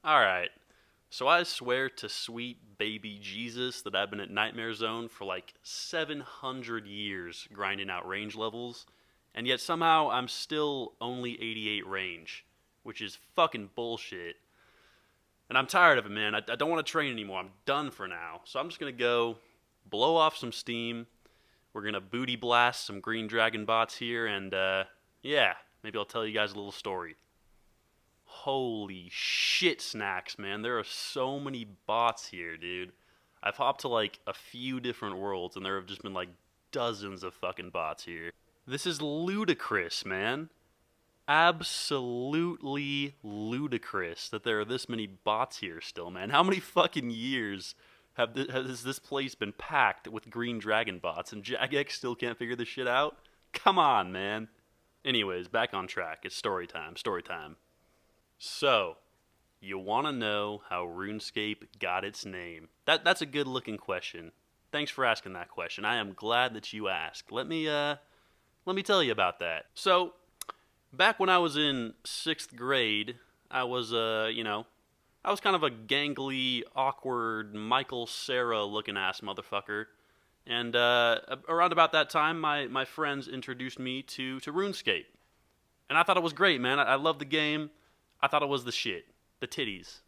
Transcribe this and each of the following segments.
Alright, so I swear to sweet baby Jesus that I've been at Nightmare Zone for like 700 years grinding out range levels, and yet somehow I'm still only 88 range, which is fucking bullshit. And I'm tired of it, man. I don't want to train anymore. I'm done for now. So I'm just going to go blow off some steam. We're going to booty blast some green dragon bots here, and yeah, maybe I'll tell you guys a little story. Holy shit snacks, man. There are so many bots here, dude. I've hopped to like a few different worlds and there have just been like dozens of fucking bots here. This is ludicrous, man. Absolutely ludicrous that there are this many bots here still, man. How many fucking years has this place been packed with green dragon bots and Jagex still can't figure this shit out? Come on, man. Anyways, back on track. It's story time, story time. So, you want to know how RuneScape got its name? That's a good looking question. Thanks for asking that question. I am glad that you asked. Let me tell you about that. So, back when I was in 6th grade, I was I was kind of a gangly, awkward Michael Cera looking ass motherfucker. And around about that time, my friends introduced me to RuneScape. And I thought it was great, man. I loved the game. I thought it was the shit. The titties.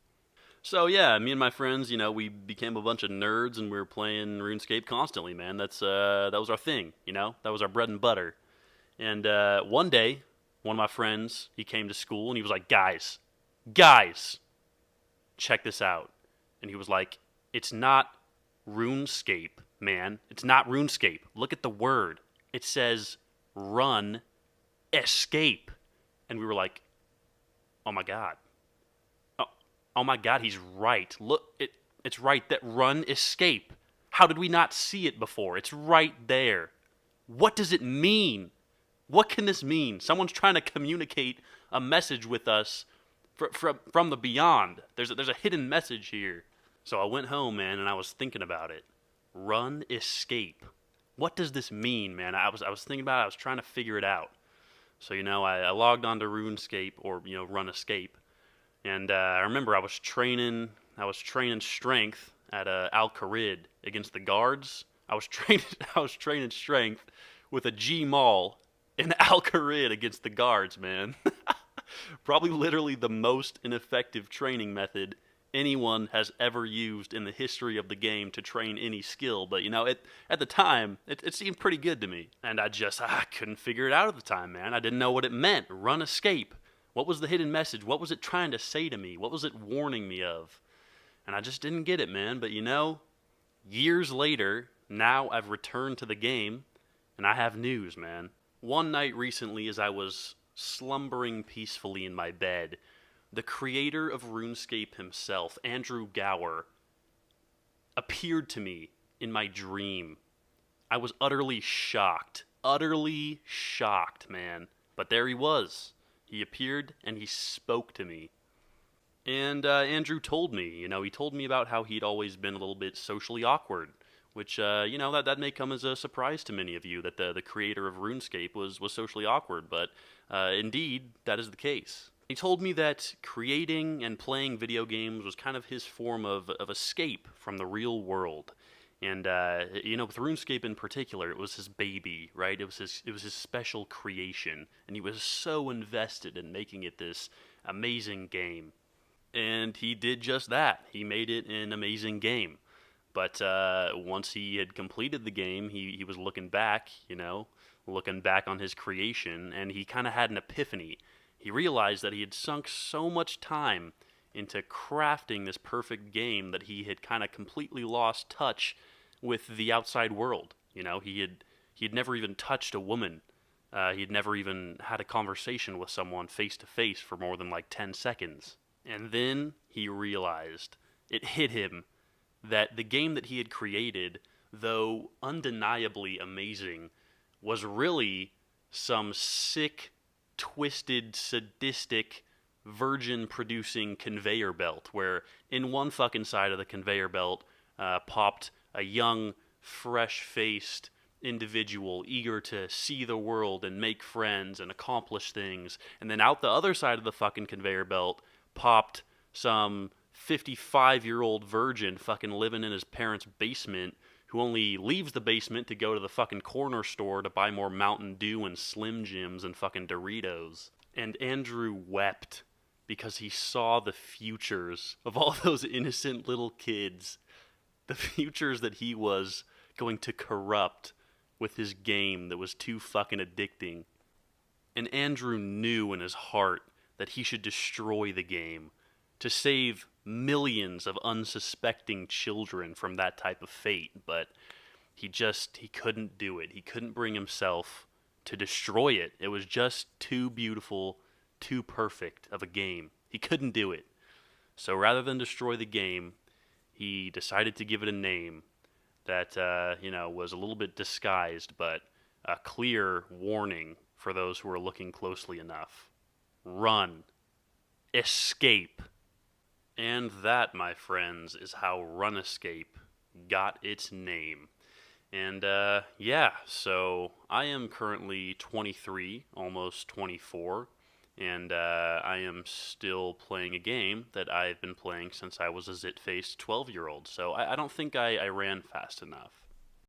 So yeah, me and my friends, we became a bunch of nerds and we were playing RuneScape constantly, man. That was our thing, That was our bread and butter. And one day, one of my friends, he came to school and he was like, guys, check this out. And he was like, it's not RuneScape, man. It's not RuneScape. Look at the word. It says run escape. And we were like, oh my god. Oh my god, he's right. Look, it's right that run escape. How did we not see it before? It's right there. What does it mean? What can this mean? Someone's trying to communicate a message with us from the beyond. There's a hidden message here. So I went home, man, and I was thinking about it. Run escape. What does this mean, man? I was thinking about it. I was trying to figure it out. So, I logged onto RuneScape, or, Run Escape, and I remember I was training strength at Al Kharid against the guards. I was training strength with a G Maul in Al Kharid against the guards, man. Probably literally the most ineffective training method anyone has ever used in the history of the game to train any skill. But, at the time, it seemed pretty good to me. And I couldn't figure it out at the time, man. I didn't know what it meant. Run escape. What was the hidden message? What was it trying to say to me? What was it warning me of? And I just didn't get it, man. But, years later, now I've returned to the game, and I have news, man. One night recently, as I was slumbering peacefully in my bed, the creator of RuneScape himself, Andrew Gower, appeared to me in my dream. I was utterly shocked, man. But there he was. He appeared and he spoke to me. And Andrew told me, he told me about how he'd always been a little bit socially awkward, which, that may come as a surprise to many of you, that the creator of RuneScape was socially awkward, but indeed, that is the case. He told me that creating and playing video games was kind of his form of escape from the real world. And, with RuneScape in particular, it was his baby, right? It was his special creation. And he was so invested in making it this amazing game. And he did just that. He made it an amazing game. But once he had completed the game, he was looking back on his creation, and he kind of had an epiphany. He realized that he had sunk so much time into crafting this perfect game that he had kind of completely lost touch with the outside world. He had never even touched a woman. He had never even had a conversation with someone face to face for more than like 10 seconds. And then he realized, it hit him, that the game that he had created, though undeniably amazing, was really some sick, twisted, sadistic, virgin-producing conveyor belt, where in one fucking side of the conveyor belt popped a young, fresh-faced individual eager to see the world and make friends and accomplish things, and then out the other side of the fucking conveyor belt popped some 55-year-old virgin fucking living in his parents' basement who only leaves the basement to go to the fucking corner store to buy more Mountain Dew and Slim Jims and fucking Doritos. And Andrew wept because he saw the futures of all those innocent little kids, the futures that he was going to corrupt with his game that was too fucking addicting. And Andrew knew in his heart that he should destroy the game to save millions of unsuspecting children from that type of fate, but he couldn't do it. He couldn't bring himself to destroy it. It was just too beautiful, too perfect of a game. He couldn't do it. So rather than destroy the game, he decided to give it a name that was a little bit disguised, but a clear warning for those who are looking closely enough. Run. Escape. And that, my friends, is how RuneScape got its name. And so I am currently 23, almost 24, and I am still playing a game that I've been playing since I was a zit-faced 12-year-old. So I don't think I ran fast enough.